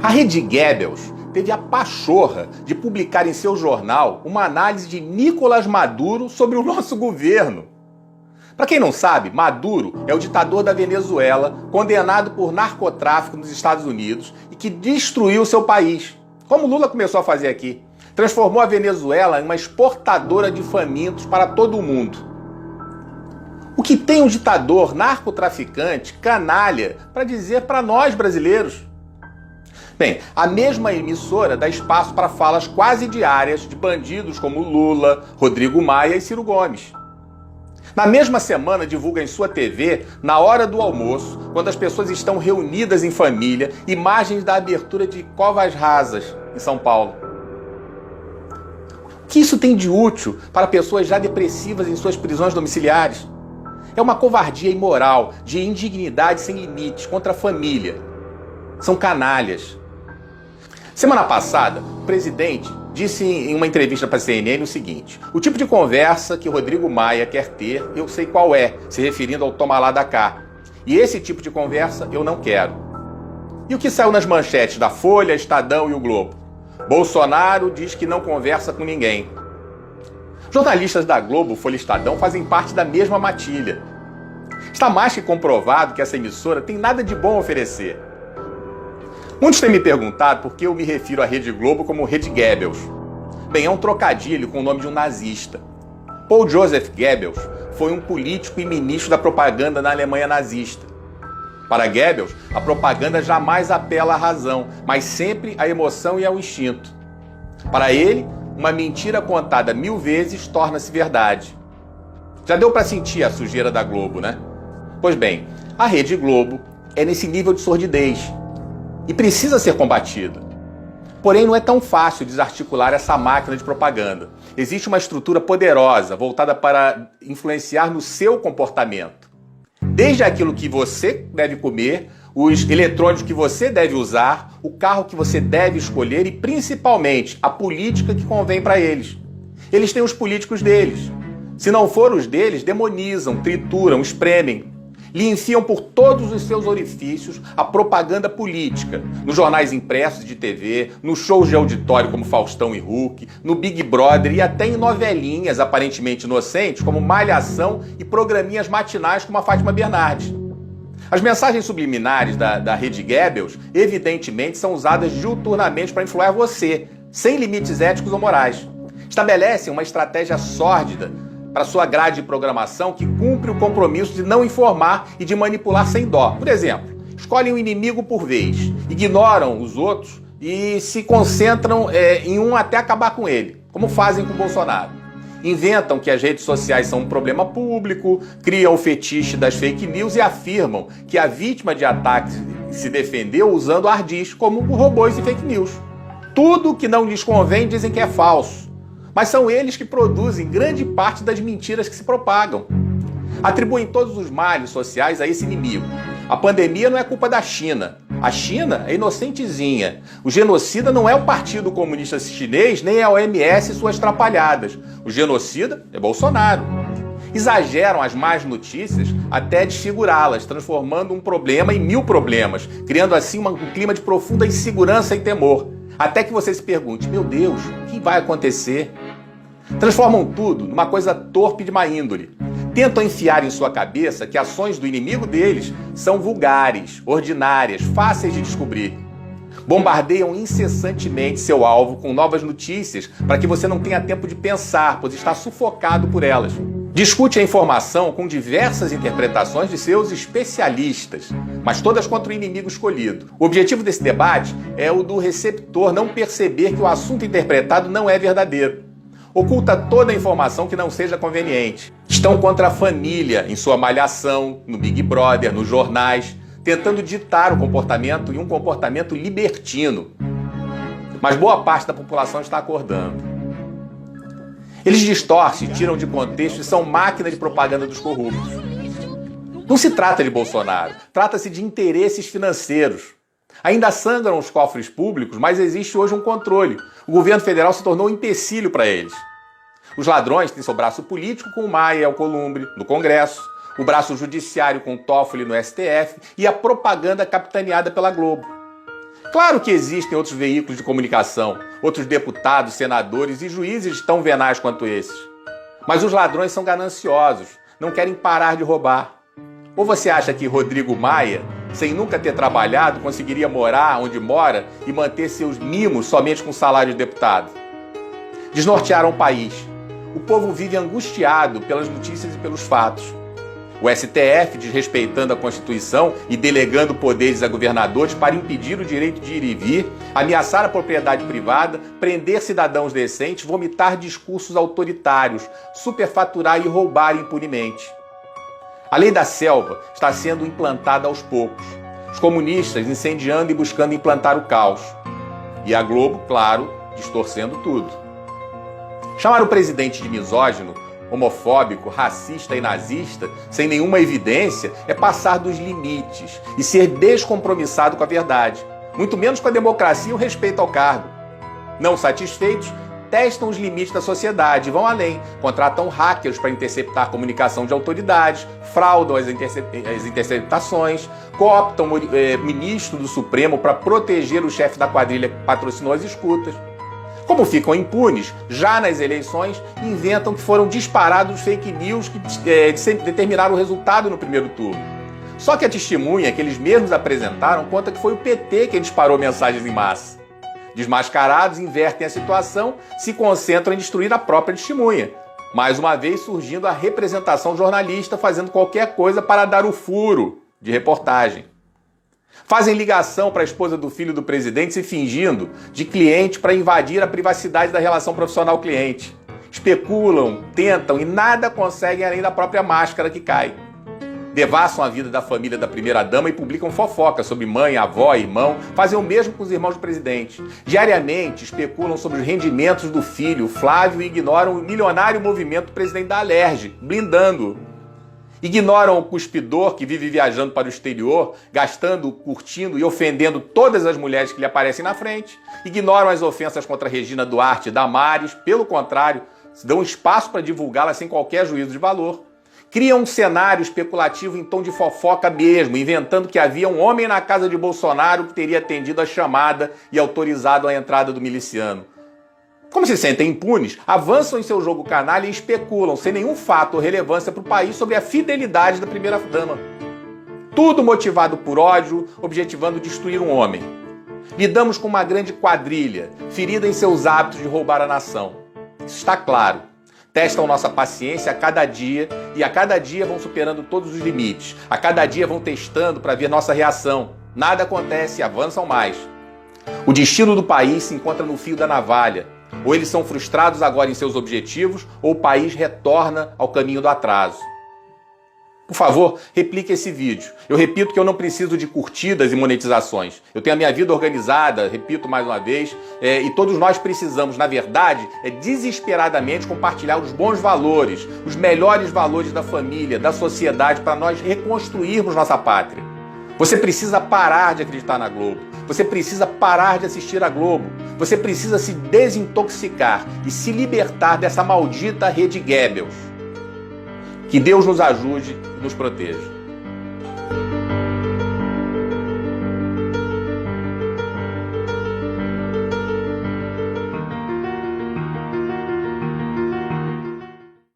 A Rede Goebbels teve a pachorra de publicar em seu jornal uma análise de Nicolás Maduro sobre o nosso governo. Para quem não sabe, Maduro é o ditador da Venezuela, condenado por narcotráfico nos Estados Unidos e que destruiu seu país, como Lula começou a fazer aqui. Transformou a Venezuela em uma exportadora de famintos para todo o mundo. O que tem um ditador narcotraficante, canalha, para dizer para nós brasileiros? Bem, a mesma emissora dá espaço para falas quase diárias de bandidos como Lula, Rodrigo Maia e Ciro Gomes. Na mesma semana divulga em sua TV, na hora do almoço, quando as pessoas estão reunidas em família, imagens da abertura de covas rasas em São Paulo. O que isso tem de útil para pessoas já depressivas em suas prisões domiciliares? É uma covardia imoral, de indignidade sem limites contra a família. São canalhas. Semana passada, o presidente disse em uma entrevista para a CNN o seguinte: o tipo de conversa que Rodrigo Maia quer ter, eu sei qual é, se referindo ao toma lá da cá. E esse tipo de conversa eu não quero. E o que saiu nas manchetes da Folha, Estadão e o Globo? Bolsonaro diz que não conversa com ninguém. Jornalistas da Globo, Folha e Estadão fazem parte da mesma matilha. Está mais que comprovado que essa emissora tem nada de bom a oferecer. Muitos têm me perguntado por que eu me refiro à Rede Globo como Rede Goebbels. Bem, é um trocadilho com o nome de um nazista. Paul Joseph Goebbels foi um político e ministro da propaganda na Alemanha nazista. Para Goebbels, a propaganda jamais apela à razão, mas sempre à emoção e ao instinto. Para ele, uma mentira contada 1000 vezes torna-se verdade. Já deu para sentir a sujeira da Globo, né? Pois bem, a Rede Globo é nesse nível de sordidez e precisa ser combatida. Porém, não é tão fácil desarticular essa máquina de propaganda. Existe uma estrutura poderosa voltada para influenciar no seu comportamento. Desde aquilo que você deve comer, os eletrônicos que você deve usar, o carro que você deve escolher e, principalmente, a política que convém para eles. Eles têm os políticos deles. Se não for os deles, demonizam, trituram, espremem. Lhe enfiam por todos os seus orifícios a propaganda política, nos jornais impressos de TV, nos shows de auditório como Faustão e Hulk, no Big Brother e até em novelinhas aparentemente inocentes como Malhação e programinhas matinais como a Fátima Bernardes. As mensagens subliminares da Rede Goebbels, evidentemente, são usadas diuturnamente para influenciar você, sem limites éticos ou morais. Estabelecem uma estratégia sórdida para sua grade de programação que cumpre o compromisso de não informar e de manipular sem dó. Por exemplo, escolhem um inimigo por vez, ignoram os outros e se concentram em um até acabar com ele, como fazem com Bolsonaro. Inventam que as redes sociais são um problema público, criam o fetiche das fake news e afirmam que a vítima de ataque se defendeu usando ardis como robôs e fake news. Tudo que não lhes convém dizem que é falso. Mas são eles que produzem grande parte das mentiras que se propagam. Atribuem todos os males sociais a esse inimigo. A pandemia não é culpa da China. A China é inocentezinha. O genocida não é o Partido Comunista Chinês, nem a OMS e suas trapalhadas. O genocida é Bolsonaro. Exageram as más notícias até desfigurá-las, transformando um problema em 1000 problemas, criando assim um clima de profunda insegurança e temor. Até que você se pergunte, meu Deus, o que vai acontecer? Transformam tudo numa coisa torpe de má índole. Tentam enfiar em sua cabeça que ações do inimigo deles são vulgares, ordinárias, fáceis de descobrir. Bombardeiam incessantemente seu alvo com novas notícias para que você não tenha tempo de pensar, pois está sufocado por elas. Discute a informação com diversas interpretações de seus especialistas, mas todas contra o inimigo escolhido. O objetivo desse debate é o do receptor não perceber que o assunto interpretado não é verdadeiro. Oculta toda a informação que não seja conveniente. Estão contra a família, em sua malhação, no Big Brother, nos jornais, tentando ditar o comportamento e um comportamento libertino. Mas boa parte da população está acordando. Eles distorcem, tiram de contexto e são máquina de propaganda dos corruptos. Não se trata de Bolsonaro, trata-se de interesses financeiros. Ainda sangram os cofres públicos, mas existe hoje um controle. O governo federal se tornou um empecilho para eles. Os ladrões têm seu braço político com o Maia e Alcolumbre no Congresso, o braço judiciário com o Toffoli no STF e a propaganda capitaneada pela Globo. Claro que existem outros veículos de comunicação, outros deputados, senadores e juízes tão venais quanto esses. Mas os ladrões são gananciosos, não querem parar de roubar. Ou você acha que Rodrigo Maia, sem nunca ter trabalhado, conseguiria morar onde mora e manter seus mimos somente com salário de deputado? Desnortearam o país. O povo vive angustiado pelas notícias e pelos fatos. O STF, desrespeitando a Constituição e delegando poderes a governadores para impedir o direito de ir e vir, ameaçar a propriedade privada, prender cidadãos decentes, vomitar discursos autoritários, superfaturar e roubar impunemente. A lei da selva está sendo implantada aos poucos. Os comunistas incendiando e buscando implantar o caos. E a Globo, claro, distorcendo tudo. Chamar o presidente de misógino, homofóbico, racista e nazista, sem nenhuma evidência, é passar dos limites e ser descompromissado com a verdade, muito menos com a democracia e o respeito ao cargo. Não satisfeitos, testam os limites da sociedade e vão além, contratam hackers para interceptar a comunicação de autoridades, fraudam as interceptações, cooptam o ministro do Supremo para proteger o chefe da quadrilha que patrocinou as escutas. Como ficam impunes, já nas eleições, inventam que foram disparados fake news que determinaram o resultado no primeiro turno. Só que a testemunha que eles mesmos apresentaram conta que foi o PT quem disparou mensagens em massa. Desmascarados, invertem a situação, se concentram em destruir a própria testemunha. Mais uma vez surgindo a representação jornalista fazendo qualquer coisa para dar o furo de reportagem. Fazem ligação para a esposa do filho do presidente se fingindo de cliente para invadir a privacidade da relação profissional-cliente. Especulam, tentam e nada conseguem além da própria máscara que cai. Devassam a vida da família da primeira-dama e publicam fofocas sobre mãe, avó, irmão. Fazem o mesmo com os irmãos do presidente. Diariamente especulam sobre os rendimentos do filho, Flávio, e ignoram o milionário movimento do presidente da Alerj, blindando-o. Ignoram o cuspidor que vive viajando para o exterior, gastando, curtindo e ofendendo todas as mulheres que lhe aparecem na frente. Ignoram as ofensas contra Regina Duarte e Damares, pelo contrário, dão espaço para divulgá-las sem qualquer juízo de valor. Criam um cenário especulativo em tom de fofoca mesmo, inventando que havia um homem na casa de Bolsonaro que teria atendido a chamada e autorizado a entrada do miliciano. Como se sentem impunes, avançam em seu jogo canalha e especulam, sem nenhum fato ou relevância para o país, sobre a fidelidade da primeira-dama. Tudo motivado por ódio, objetivando destruir um homem. Lidamos com uma grande quadrilha, ferida em seus hábitos de roubar a nação. Isso está claro. Testam nossa paciência a cada dia e a cada dia vão superando todos os limites. A cada dia vão testando para ver nossa reação. Nada acontece e avançam mais. O destino do país se encontra no fio da navalha. Ou eles são frustrados agora em seus objetivos, ou o país retorna ao caminho do atraso. Por favor, replique esse vídeo. Eu repito que eu não preciso de curtidas e monetizações. Eu tenho a minha vida organizada, repito mais uma vez, e todos nós precisamos, na verdade, desesperadamente compartilhar os bons valores, os melhores valores da família, da sociedade, para nós reconstruirmos nossa pátria. Você precisa parar de acreditar na Globo. Você precisa parar de assistir a Globo. Você precisa se desintoxicar e se libertar dessa maldita rede Goebbels. Que Deus nos ajude e nos proteja.